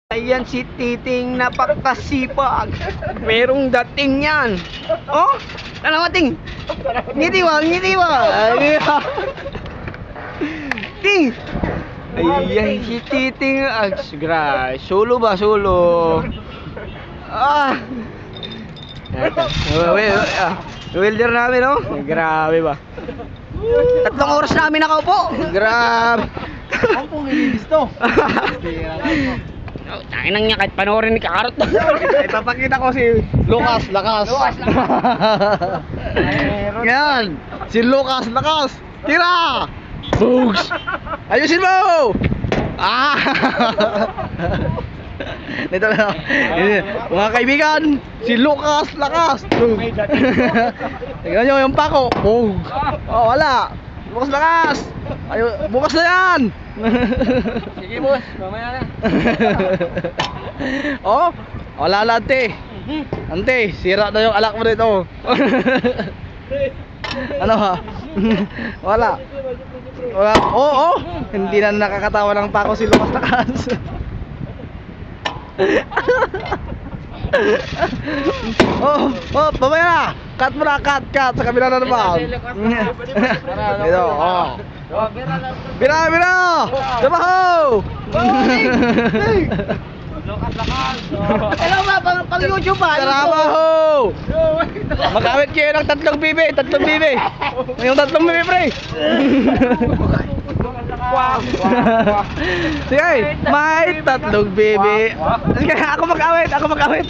Ayan si Titing, napakasipag. Merong dating yan. Oh, ano Ting? Ngiti ba? Ngiti ba? Ting! Ayan si Titing. Solo ba? Solo. Ah! Welder namin, no? Grabe ba? 3 oras namin nakaupo. Grabe. Ako pong ililis to. Oh, tangin nang niya kahit panoorin ni Kakarot. Ipapakita ko si Lucas Lakas. Yan, si Lucas Lakas. Tira! Bugs! Ayusin mo! Ah! Dito na. Mga kaibigan, si Lucas Lakas. Tingnan nyo yung pako. Bugs! Oh, wala. Lucas Lakas. Bukas na yan. Sige boss, mamaya na. Oh, wala na ante. Ante, sira na yung alak mo dito. Ano ha? Wala. Wala. Oh, hindi na nakakatawa ng pako si Lucas Lakas. Mamaya na. Cut mo na, cut sa kabila na naman. Ito, oh. Bira! Trabaho! Hello ba? Pang YouTube ba? Trabaho! Mag-awit kayo ng 3 bibi, 3 bibi. Yung 3 bibi, pre. Sige, may 3 bibi. Sige, ako mag-awit. Ikaw mag-awit.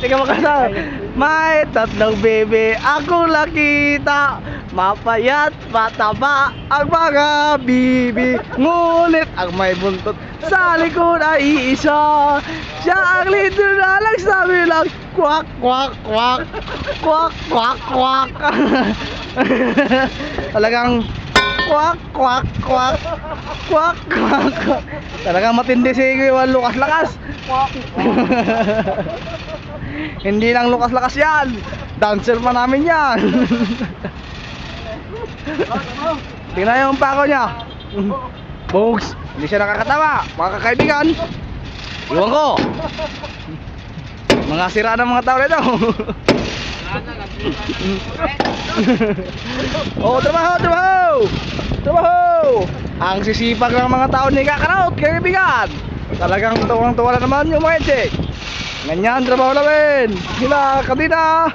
May 3 bibi akong nakita. Mapayat, mataba ang mga bibi. Ngunit ang may buntot sa likod ay isa. Siya ang leader na nagsabi lang kwak, kwak, kwak. Kwak, kwak, kwak. Talagang kwak, kwak, kwak. Kwak, kwak, kwak. Talagang matindi si Lucas Lakas. Hindi lang Lucas Lakas yan. Dancer pa namin yan. Tingnan yung pako niya. Bugs, hindi siya nakakatawa. Mga kakaibigan, iwan ko. Mga sira ng mga tao nito. Oh, trabaho. Ang sisipag ng mga tao ni Kakarot, kaibigan. Talagang tuwang-tuwa na naman yung mga check. Ganyan, trabaho namin. Sila, kadina.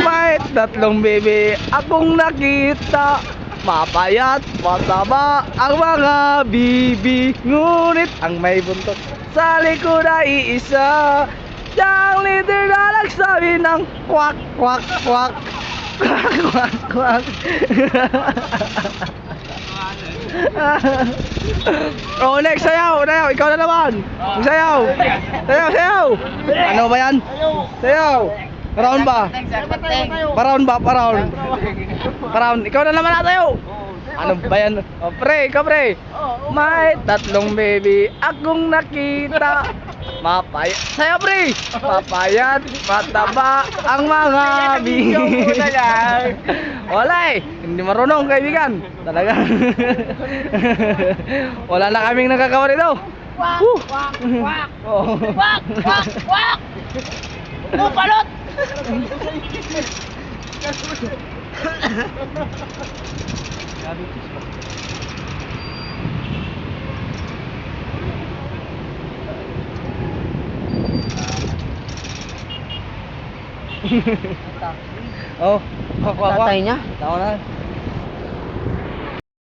May 3 bebe akong nakita. Mapayat, mataba ang mga bibi. Ngunit ang may buntot sa likod ay isa. Siyang leader na nagsabi ng kwak, kwak, kwak. Kwak, kwak, kwak. Oh, next, sayaw. Ikaw na naman. Sayaw. Ano ba yan? Sayaw. Paraon ba? Paraon. Ikaw na naman tayo. Ano ba yan? Oh, pre. May 3 baby akong nakita. Mapayat. Sayo, pre. Mapayat, mataba ang mga bibi. Wala eh. Hindi marunong, kaibigan. Talaga. Wala na kaming nagkakawa nito. Kwak, kwak, kwak. Kwak, kwak, kwak. Palot. Oh, Tatay niya? Tao na.